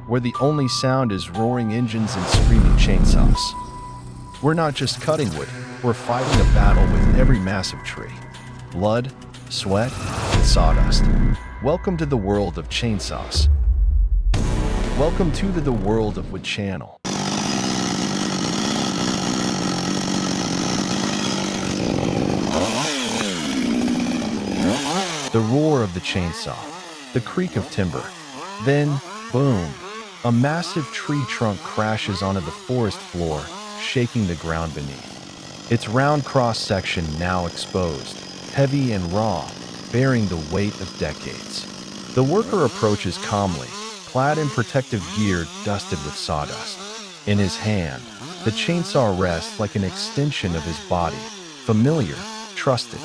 where the only sound is roaring engines and screaming chainsaws. We're not just cutting wood, we're fighting a battle with every massive tree. Blood, sweat, and sawdust. Welcome to the world of chainsaws. Welcome to the world of Wood Channel. The roar of the chainsaw, the creak of timber, then, boom, a massive tree trunk crashes onto the forest floor, shaking the ground beneath. Its round cross-section now exposed, heavy and raw, bearing the weight of decades. The worker approaches calmly, clad in protective gear dusted with sawdust. In his hand, the chainsaw rests like an extension of his body, familiar, trusted.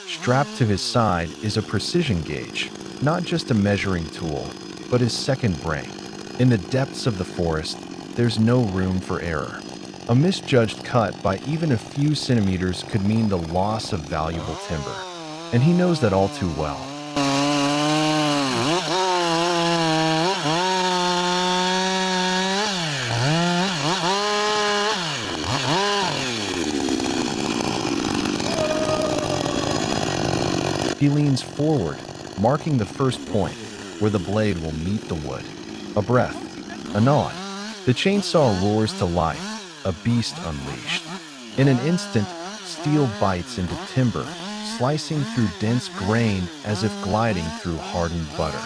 Strapped to his side is a precision gauge, not just a measuring tool, but his second brain. In the depths of the forest, there's no room for error. A misjudged cut by even a few centimeters could mean the loss of valuable timber, and he knows that all too well. He leans forward, marking the first point, where the blade will meet the wood. A breath, a nod. The chainsaw roars to life, a beast unleashed. In an instant, steel bites into timber, slicing through dense grain as if gliding through hardened butter.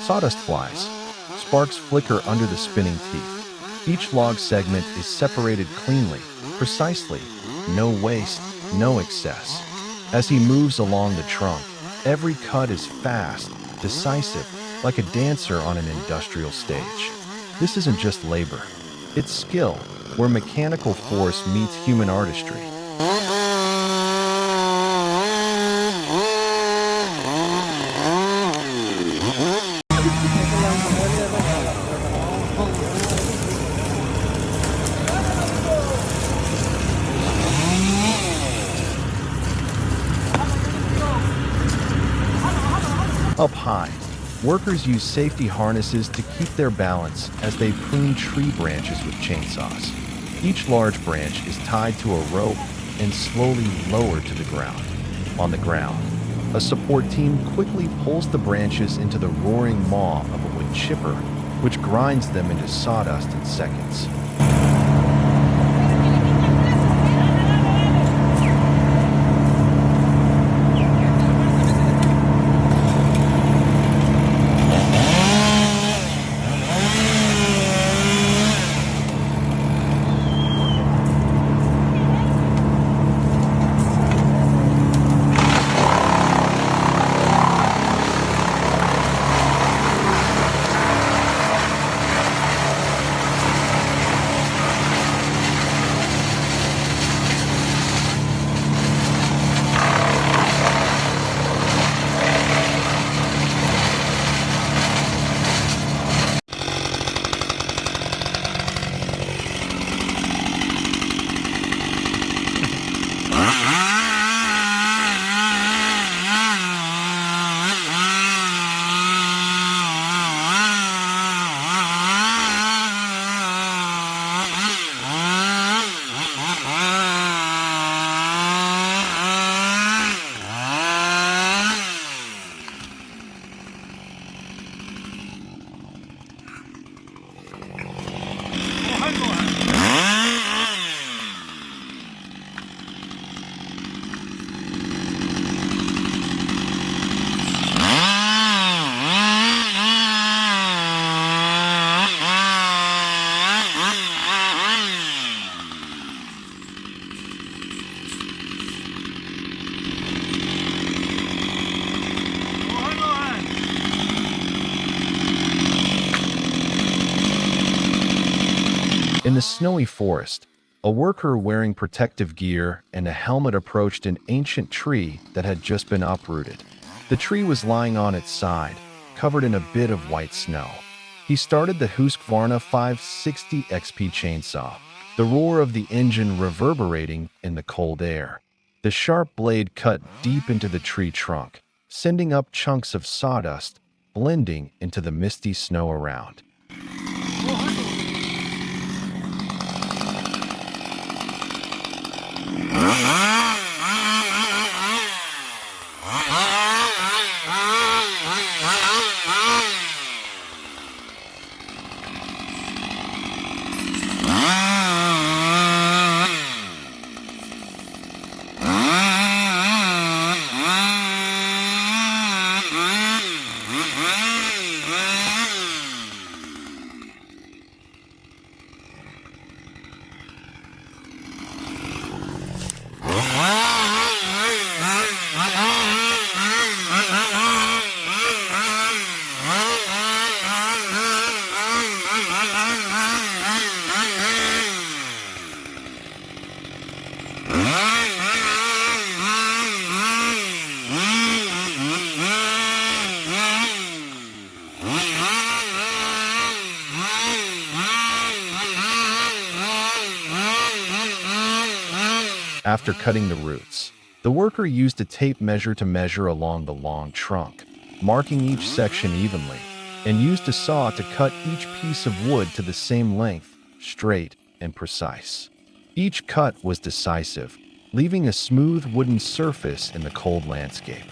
Sawdust flies. Sparks flicker under the spinning teeth. Each log segment is separated cleanly, precisely. No waste, no excess. As he moves along the trunk, every cut is fast, decisive, like a dancer on an industrial stage. This isn't just labor. It's skill, where mechanical force meets human artistry. Up high, workers use safety harnesses to keep their balance as they prune tree branches with chainsaws. Each large branch is tied to a rope and slowly lowered to the ground. On the ground, a support team quickly pulls the branches into the roaring maw of a wood chipper, which grinds them into sawdust in seconds. In the snowy forest, a worker wearing protective gear and a helmet approached an ancient tree that had just been uprooted. The tree was lying on its side, covered in a bit of white snow. He started the Husqvarna 560 XP chainsaw, the roar of the engine reverberating in the cold air. The sharp blade cut deep into the tree trunk, sending up chunks of sawdust, blending into the misty snow around. After cutting the roots, the worker used a tape measure to measure along the long trunk, marking each section evenly, and used a saw to cut each piece of wood to the same length, straight and precise. Each cut was decisive, leaving a smooth wooden surface in the cold landscape.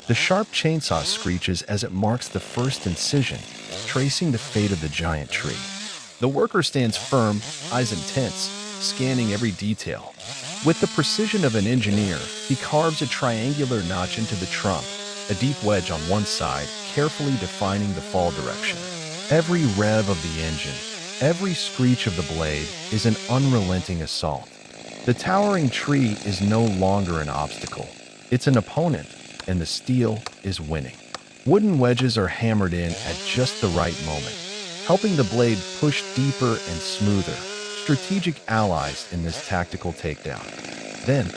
The sharp chainsaw screeches as it marks the first incision, tracing the fate of the giant tree. The worker stands firm, eyes intense, scanning every detail. With the precision of an engineer, he carves a triangular notch into the trunk, a deep wedge on one side, carefully defining the fall direction. Every rev of the engine, every screech of the blade is an unrelenting assault. The towering tree is no longer an obstacle. It's an opponent, and the steel is winning. Wooden wedges are hammered in at just the right moment, helping the blade push deeper and smoother, strategic allies in this tactical takedown. Then,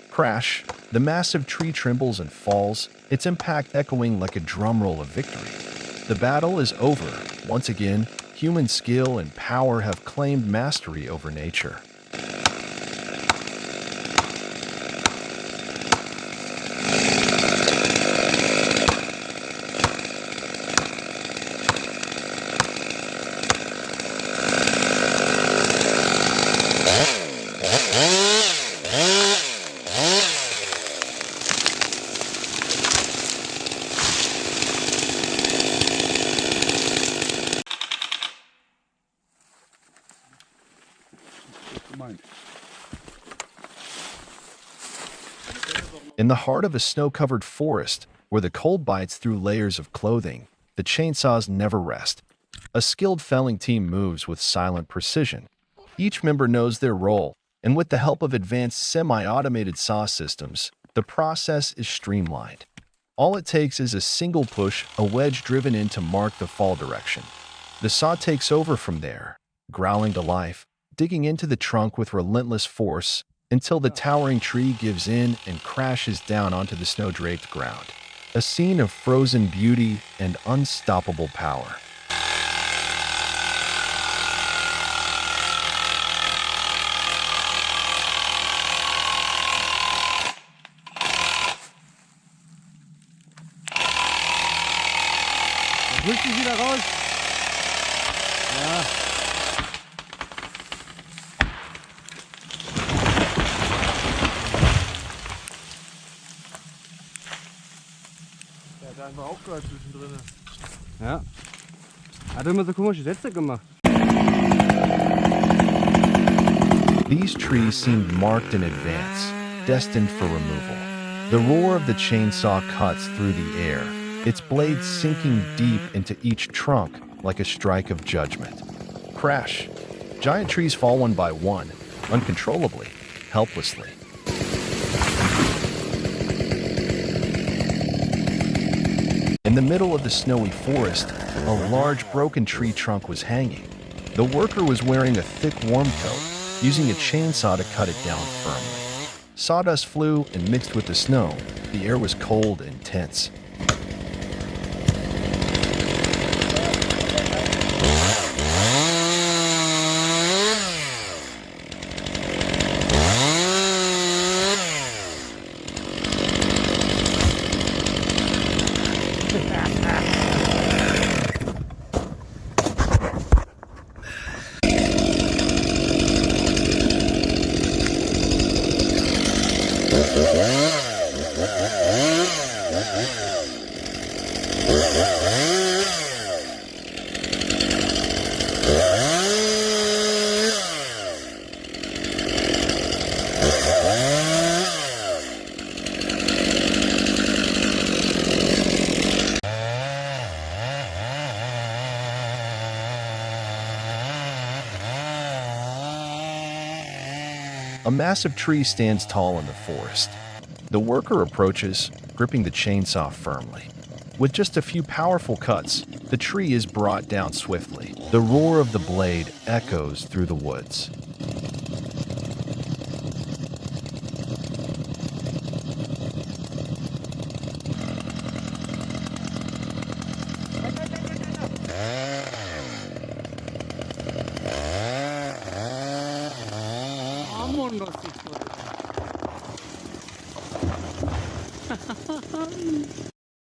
crash, the massive tree trembles and falls, its impact echoing like a drumroll of victory. The battle is over. Once again, human skill and power have claimed mastery over nature. In the heart of a snow-covered forest, where the cold bites through layers of clothing, the chainsaws never rest. A skilled felling team moves with silent precision. Each member knows their role, and with the help of advanced semi-automated saw systems, the process is streamlined. All it takes is a single push, a wedge driven in to mark the fall direction. The saw takes over from there, growling to life, digging into the trunk with relentless force until the towering tree gives in and crashes down onto the snow-draped ground. A scene of frozen beauty and unstoppable power. Drück dich wieder raus. Ja. einfach auch gerade zwischendrin. Ja. Hat immer so komische Sätze gemacht. These trees seemed marked in advance, destined for removal. The roar of the chainsaw cuts through the air, its blades sinking deep into each trunk like a strike of judgment. Crash! Giant trees fall one by one, uncontrollably, helplessly. In the middle of the snowy forest, a large broken tree trunk was hanging. The worker was wearing a thick warm coat, using a chainsaw to cut it down firmly. Sawdust flew and mixed with the snow. The air was cold and tense. A massive tree stands tall in the forest. The worker approaches, gripping the chainsaw firmly. With just a few powerful cuts, the tree is brought down swiftly. The roar of the blade echoes through the woods.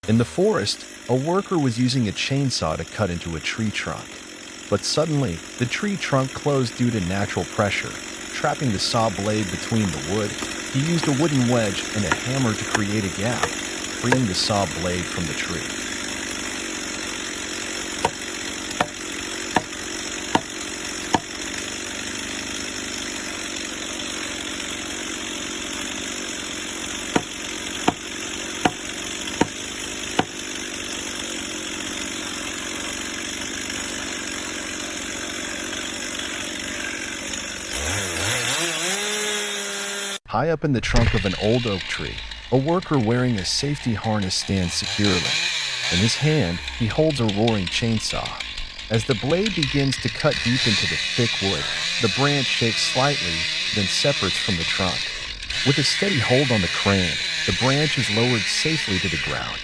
In the forest, a worker was using a chainsaw to cut into a tree trunk. But suddenly, the tree trunk closed due to natural pressure, trapping the saw blade between the wood. He used a wooden wedge and a hammer to create a gap, freeing the saw blade from the tree. High up in the trunk of an old oak tree, a worker wearing a safety harness stands securely. In his hand, he holds a roaring chainsaw. As the blade begins to cut deep into the thick wood, the branch shakes slightly, then separates from the trunk. With a steady hold on the crane, the branch is lowered safely to the ground.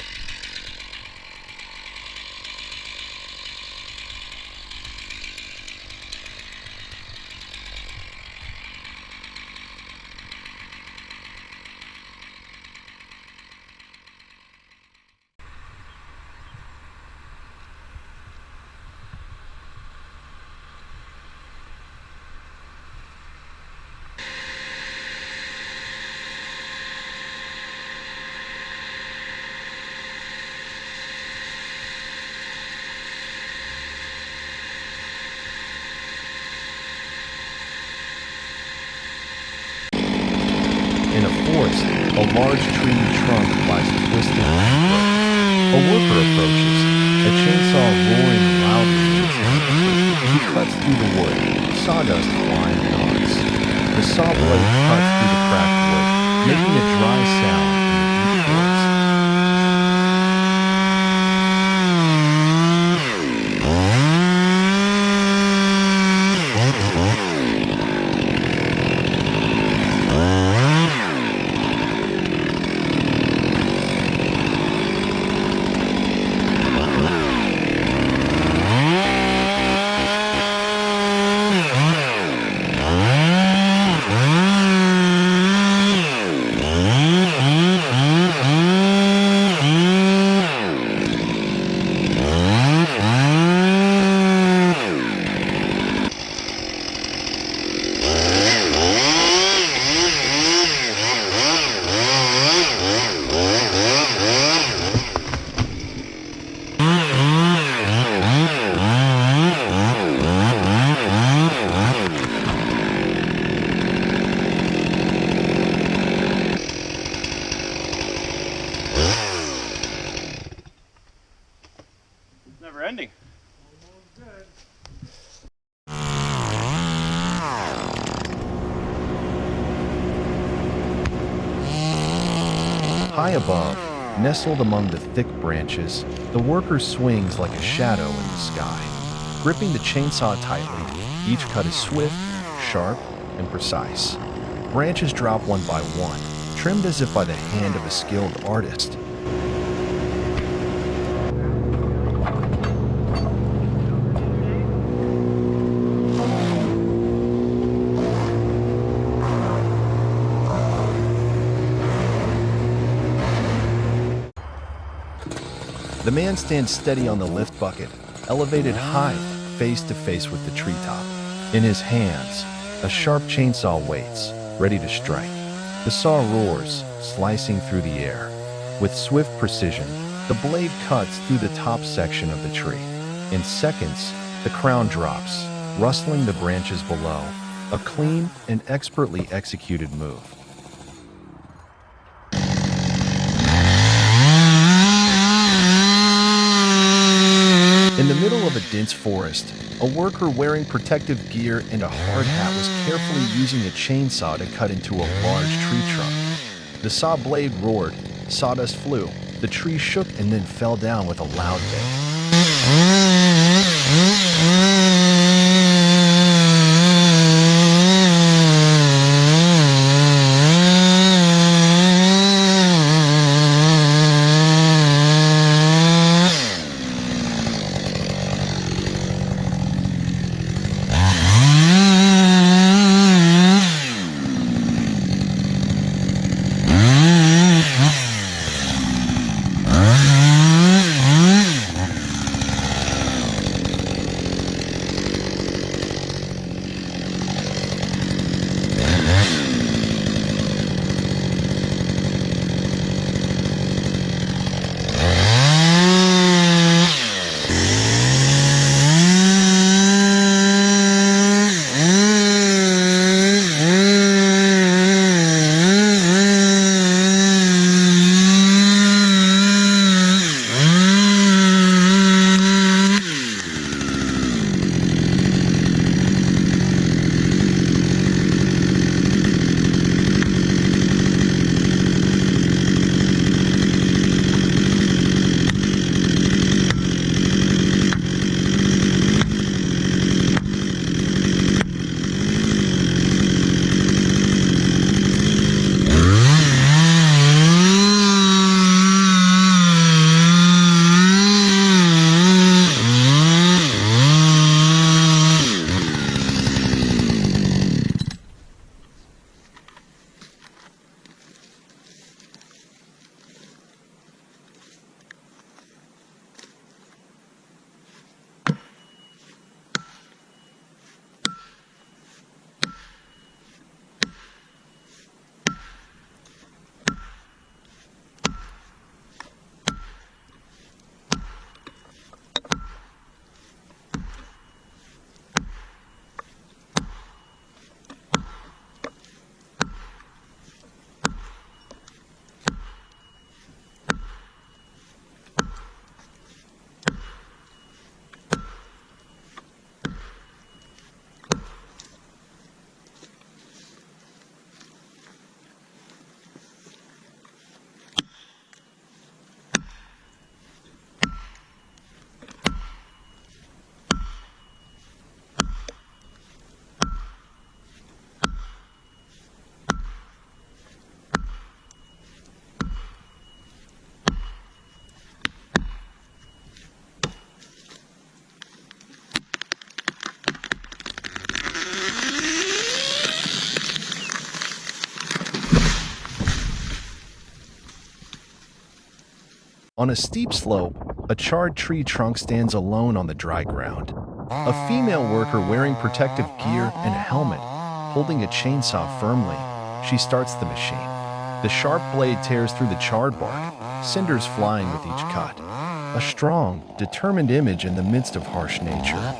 In a forest, a large tree trunk lies twisted and broken. A worker approaches, a chainsaw roaring loudly in his hand. He cuts through the wood, sawdust flying in arcs. The saw blade cuts through the cracked wood, making a dry sound in the deep forest. High above, nestled among the thick branches, the worker swings like a shadow in the sky. Gripping the chainsaw tightly, each cut is swift, sharp, and precise. Branches drop one by one, trimmed as if by the hand of a skilled artist. The man stands steady on the lift bucket, elevated high, face to face with the treetop. In his hands, a sharp chainsaw waits, ready to strike. The saw roars, slicing through the air. With swift precision, the blade cuts through the top section of the tree. In seconds, the crown drops, rustling the branches below, a clean and expertly executed move. In the middle of a dense forest, a worker wearing protective gear and a hard hat was carefully using a chainsaw to cut into a large tree trunk. The saw blade roared, sawdust flew, the tree shook and then fell down with a loud bang. On a steep slope, a charred tree trunk stands alone on the dry ground. A female worker wearing protective gear and a helmet, holding a chainsaw firmly, she starts the machine. The sharp blade tears through the charred bark, cinders flying with each cut. A strong, determined image in the midst of harsh nature.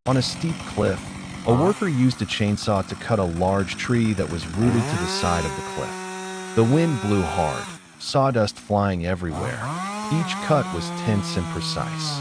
On a steep cliff, a worker used a chainsaw to cut a large tree that was rooted to the side of the cliff. The wind blew hard, sawdust flying everywhere. Each cut was tense and precise.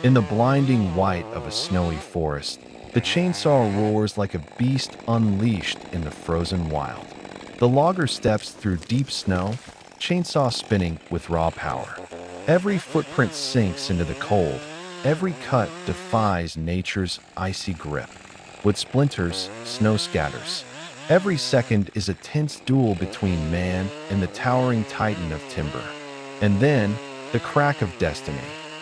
In the blinding white of a snowy forest, the chainsaw roars like a beast unleashed in the frozen wild. The logger steps through deep snow, chainsaw spinning with raw power. Every footprint sinks into the cold. Every cut defies nature's icy grip. Wood splinters, snow scatters. Every second is a tense duel between man and the towering titan of timber. And then, the crack of destiny.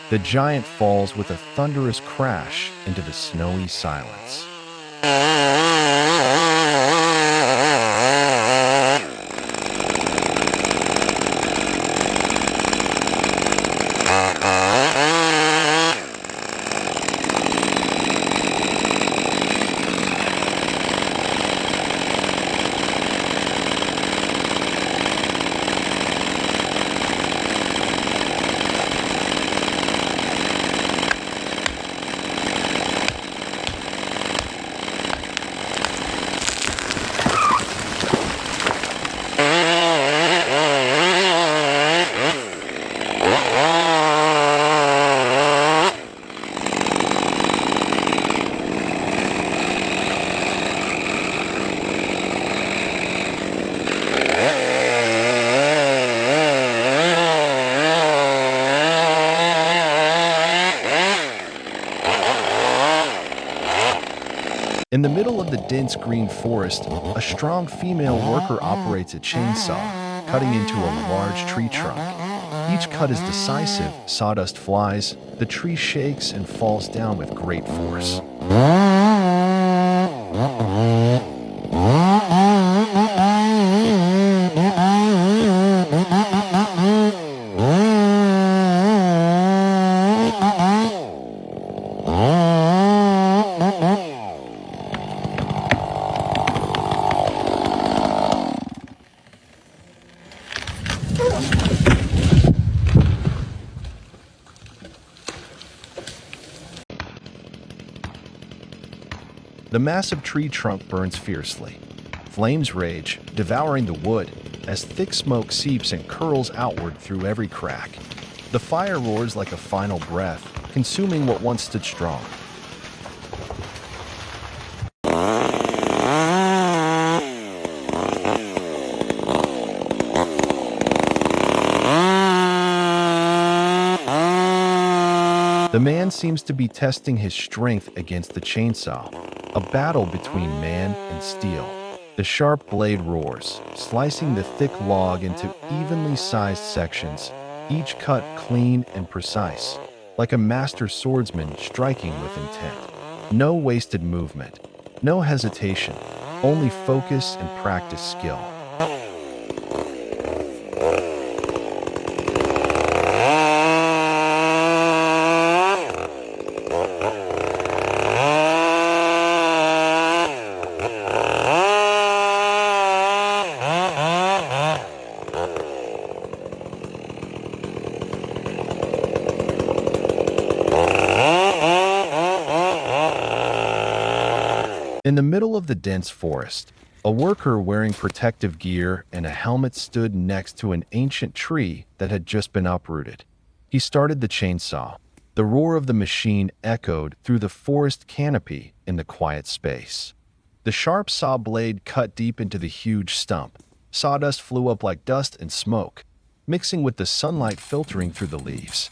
The giant falls with a thunderous crash into the snowy silence. In the middle of the dense green forest, a strong female worker operates a chainsaw, cutting into a large tree trunk. Each cut is decisive, sawdust flies, the tree shakes and falls down with great force. The massive tree trunk burns fiercely. Flames rage, devouring the wood, as thick smoke seeps and curls outward through every crack. The fire roars like a final breath, consuming what once stood strong. The man seems to be testing his strength against the chainsaw, a battle between man and steel. The sharp blade roars, slicing the thick log into evenly sized sections, each cut clean and precise, like a master swordsman striking with intent. No wasted movement, no hesitation, only focus and practice skill. In the middle of the dense forest, a worker wearing protective gear and a helmet stood next to an ancient tree that had just been uprooted. He started the chainsaw. The roar of the machine echoed through the forest canopy in the quiet space. The sharp saw blade cut deep into the huge stump. Sawdust flew up like dust and smoke. mixing with the sunlight filtering through the leaves.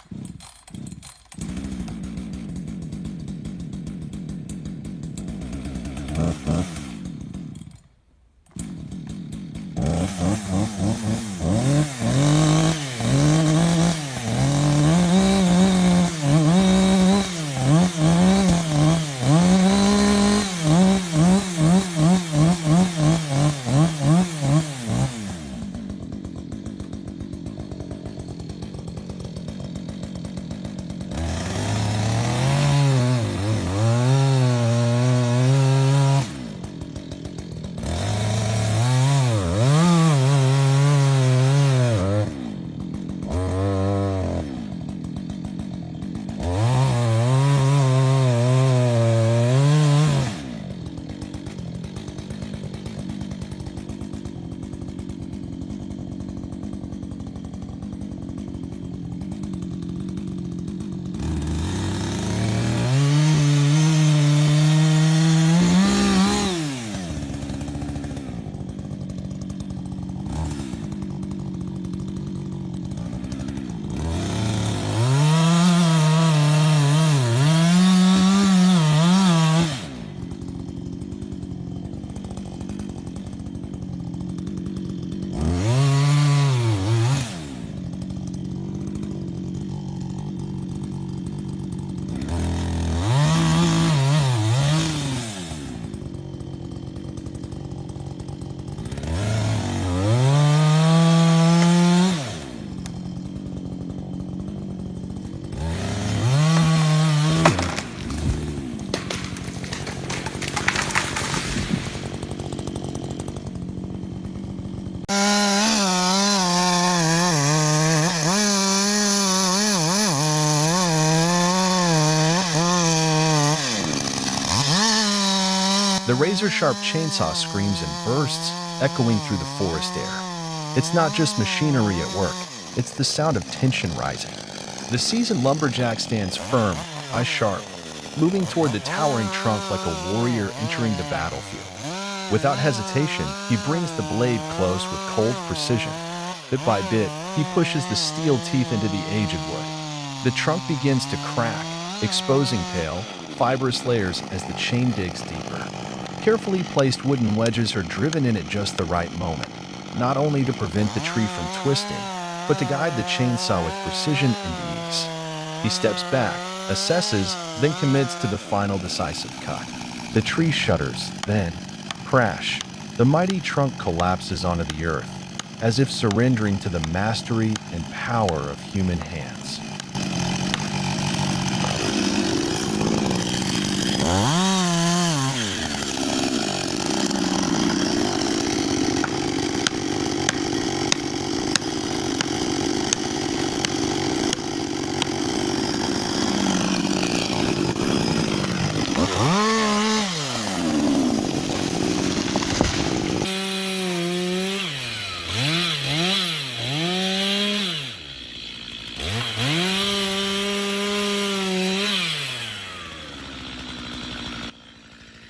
The razor-sharp chainsaw screams in bursts, echoing through the forest air. It's not just machinery at work, it's the sound of tension rising. The seasoned lumberjack stands firm, eyes sharp, moving toward the towering trunk like a warrior entering the battlefield. Without hesitation, he brings the blade close with cold precision. Bit by bit, he pushes the steel teeth into the aged wood. The trunk begins to crack, exposing pale, fibrous layers as the chain digs deeper. Carefully placed wooden wedges are driven in at just the right moment, not only to prevent the tree from twisting, but to guide the chainsaw with precision and ease. He steps back, assesses, then commits to the final decisive cut. The tree shudders, then, crash, the mighty trunk collapses onto the earth, as if surrendering to the mastery and power of human hands.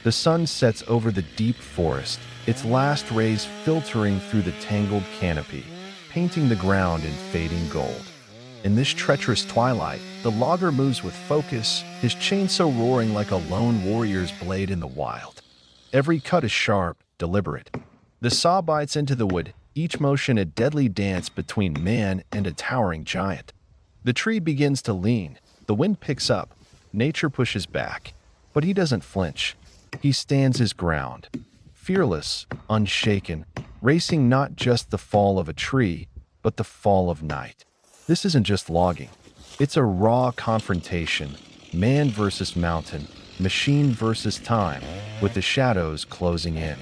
The sun sets over the deep forest, its last rays filtering through the tangled canopy, painting the ground in fading gold. In this treacherous twilight, the logger moves with focus, his chainsaw roaring like a lone warrior's blade in the wild. Every cut is sharp, deliberate. The saw bites into the wood, each motion a deadly dance between man and a towering giant. The tree begins to lean, the wind picks up, nature pushes back, but he doesn't flinch. He stands his ground, fearless, unshaken, racing not just the fall of a tree, but the fall of night. This isn't just logging. It's a raw confrontation, man versus mountain, machine versus time, with the shadows closing in.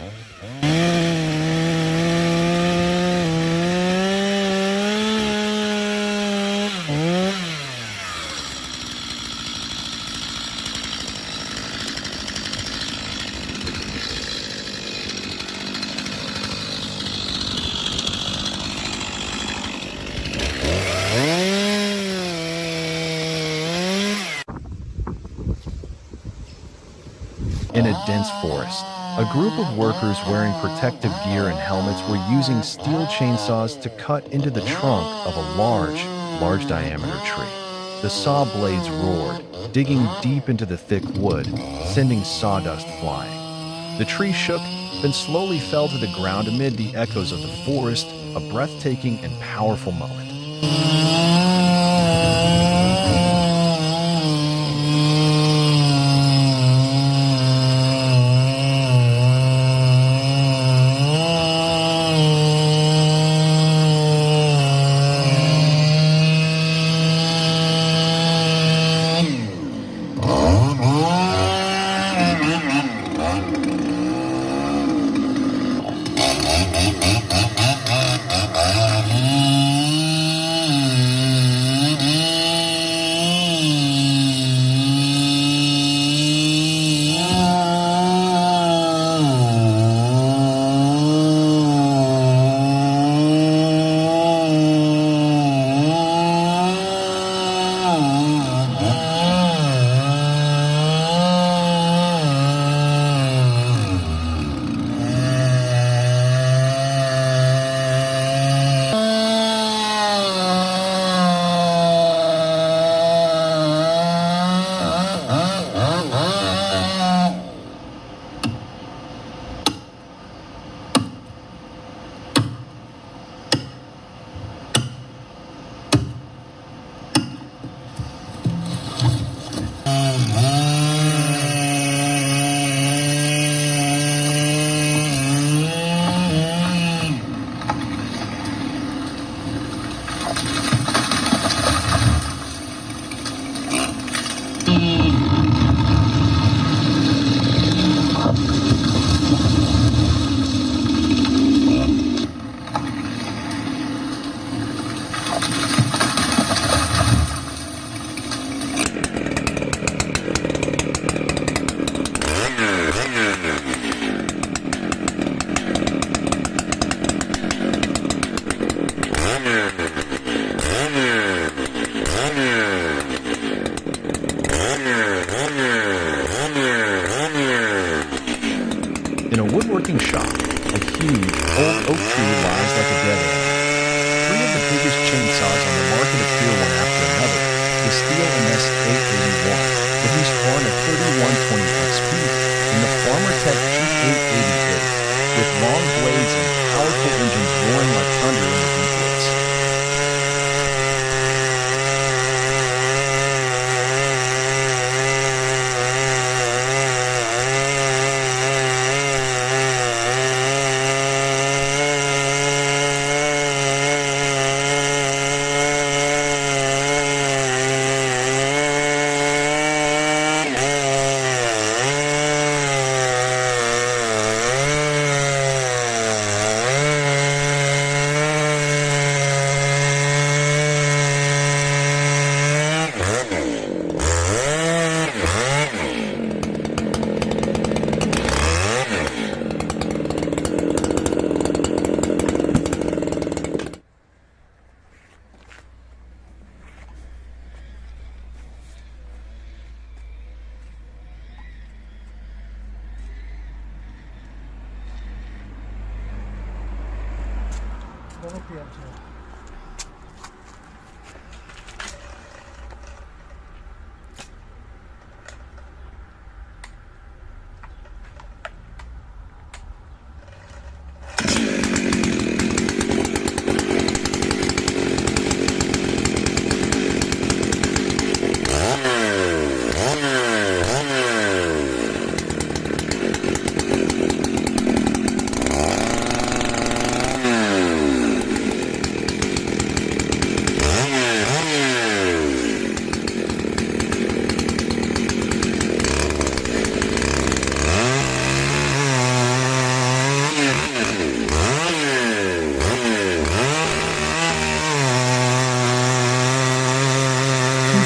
In a dense forest, A group of workers wearing protective gear and helmets were using steel chainsaws to cut into the trunk of a large diameter tree. The saw blades roared, digging deep into the thick wood, sending sawdust flying. The tree shook, then slowly fell to the ground amid the echoes of the forest, a breathtaking and powerful moment. In a woodworking shop, a huge, old oak tree lies like a dead end. Three of the biggest chainsaws on the market appear one after another. The Steel MS-881, the Husqvarna 3120 XP, and the Farmertech G888, with long blades and powerful engines roaring like thunder in the deep woods.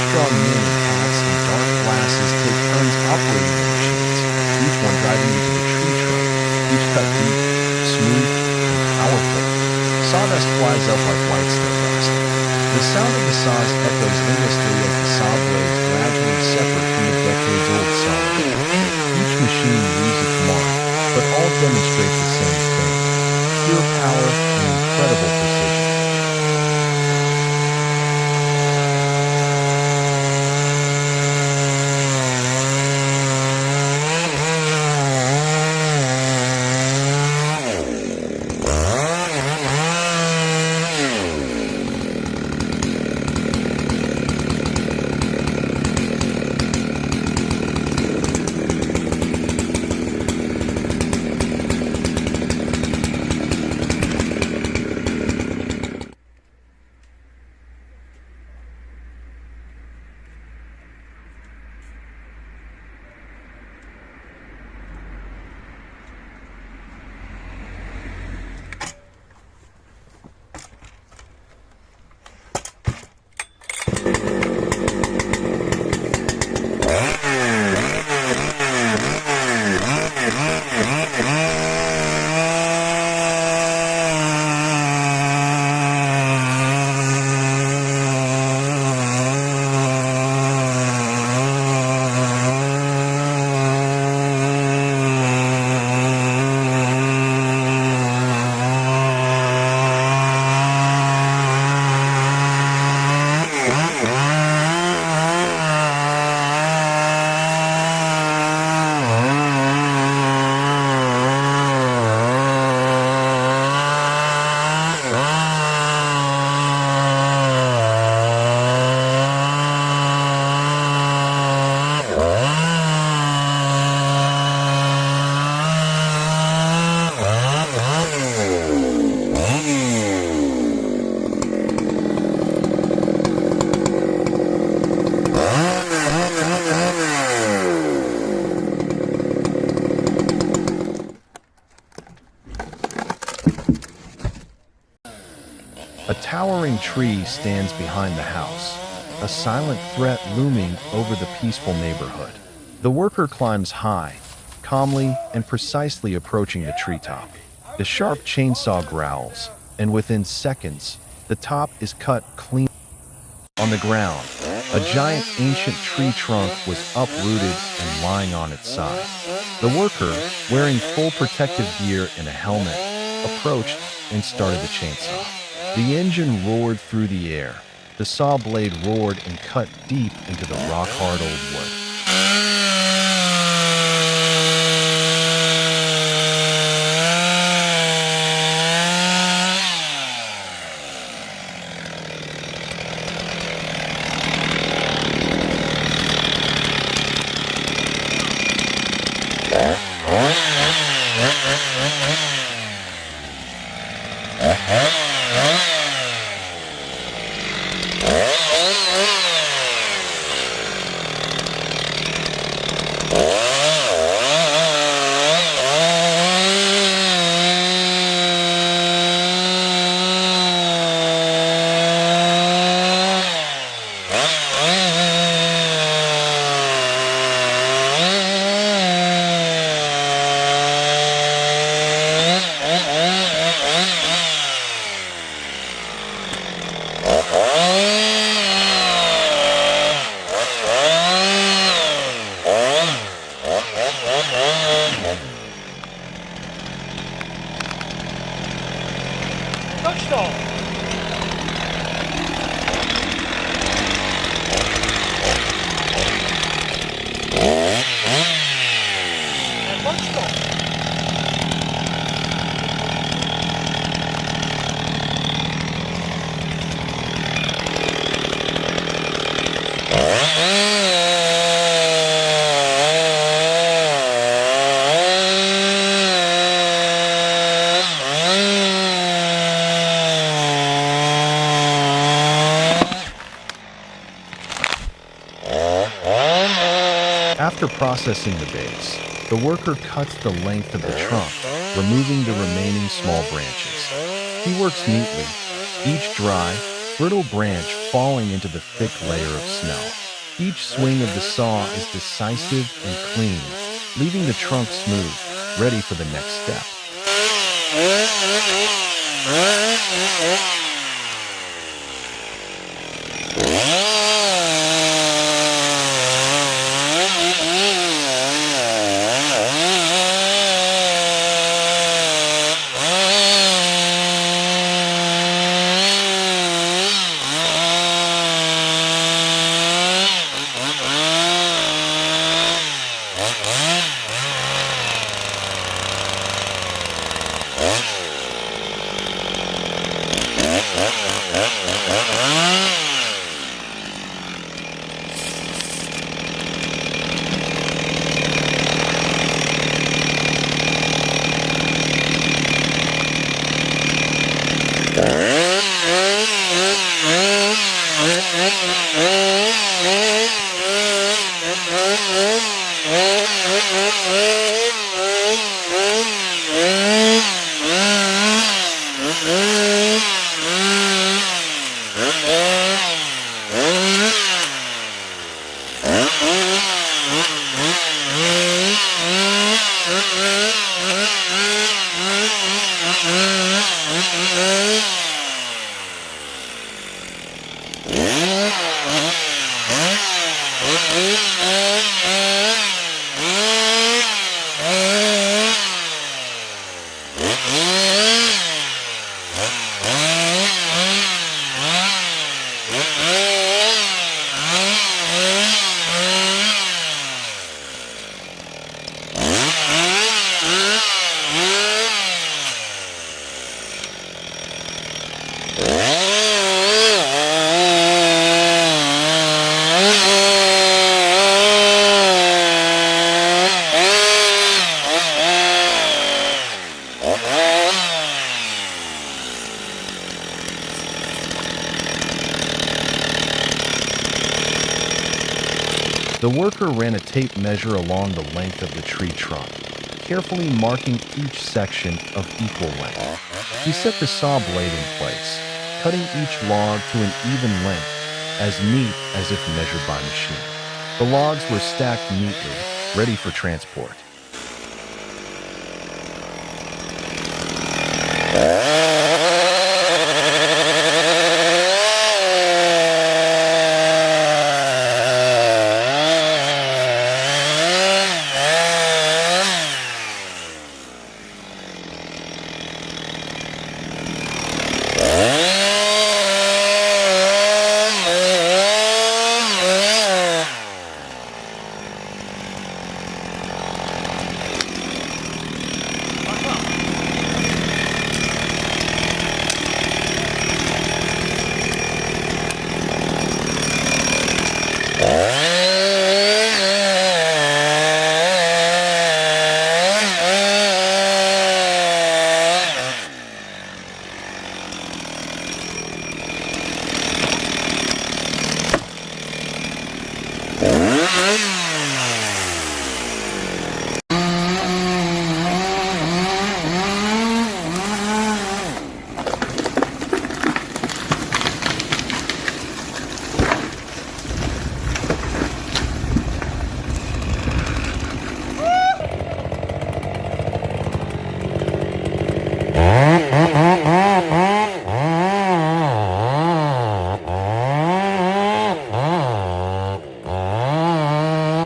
Strong men in hats and dark glasses take turns operating the machines, each one driving into the tree trunk, each cut deep, smooth, and powerful. Sawdust flies up like white snow dust. The sound of the saws echoes endlessly as the saw blades gradually separate from the decades-old saw. Each machine leaves its mark, but but all demonstrate the same thing: pure power and incredible precision. A towering tree stands behind the house, a silent threat looming over the peaceful neighborhood. The worker climbs high, calmly and precisely approaching the treetop. The sharp chainsaw growls, and within seconds, the top is cut clean. On the ground, a giant ancient tree trunk was uprooted and lying on its side. The worker, wearing full protective gear and a helmet, approached and started the chainsaw. The engine roared through the air. The saw blade roared and cut deep into the rock-hard old wood. After processing the base, the worker cuts the length of the trunk, removing the remaining small branches. He works neatly, each dry, brittle branch falling into the thick layer of snow. Each swing of the saw is decisive and clean, leaving the trunk smooth, ready for the next step. The worker ran a tape measure along the length of the tree trunk, carefully marking each section of equal length. He set the saw blade in place, cutting each log to an even length, as neat as if measured by machine. The logs were stacked neatly, ready for transport.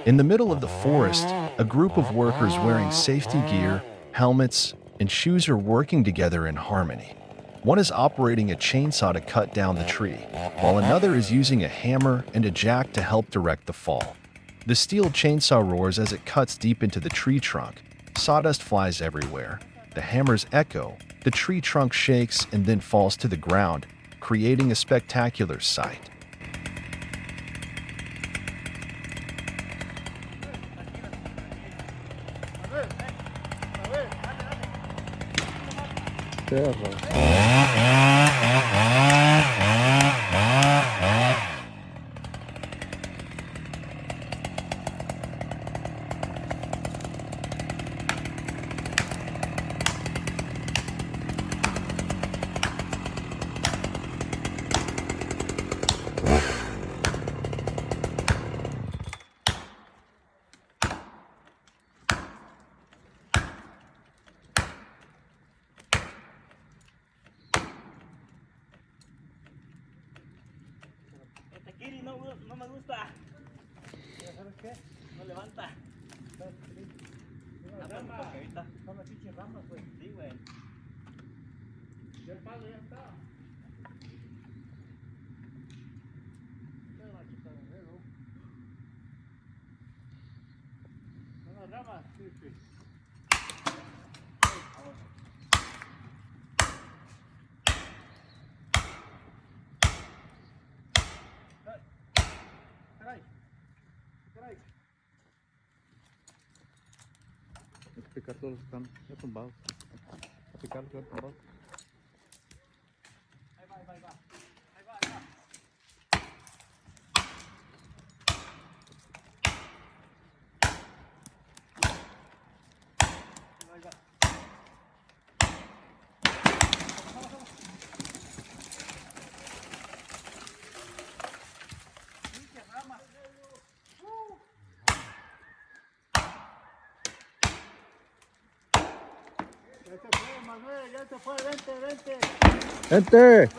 In the middle of the forest, a group of workers wearing safety gear, helmets, and shoes are working together in harmony. One is operating a chainsaw to cut down the tree, while another is using a hammer and a jack to help direct the fall. The steel chainsaw roars as it cuts deep into the tree trunk. Sawdust flies everywhere. The hammers echo, the tree trunk shakes and then falls to the ground, creating a spectacular sight. No me gusta. ¿Sabes qué? No levanta. Son las pinches ramas, güey. Sí, güey. Ya el palo ya está. Son las ramas, sí, sí. Hay que picar todos los que están ya tumbados. A picar los que están tumbados. Ahí va, ahí va, ahí va. Ahí va, ahí va. Ahí va. Ya se fue, Manuel, ya se fue, vente, vente. ¡Gente!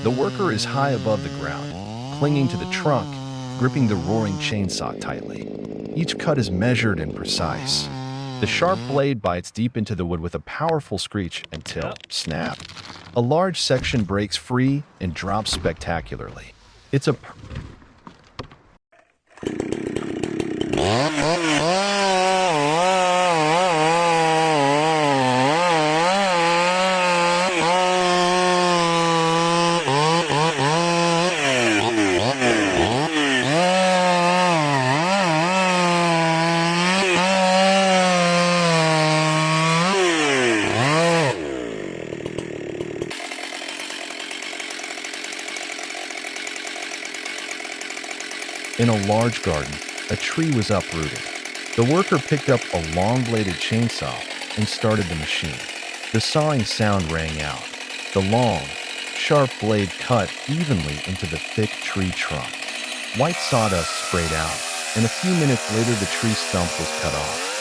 The worker is high above the ground, clinging to the trunk, gripping the roaring chainsaw tightly. Each cut is measured and precise. The sharp blade bites deep into the wood with a powerful screech until, snap, a large section breaks free and drops spectacularly. It's a In a large garden, a tree was uprooted. The worker picked up a long-bladed chainsaw and started the machine. The sawing sound rang out. The long, sharp blade cut evenly into the thick tree trunk. White sawdust sprayed out, and a few minutes later the tree stump was cut off.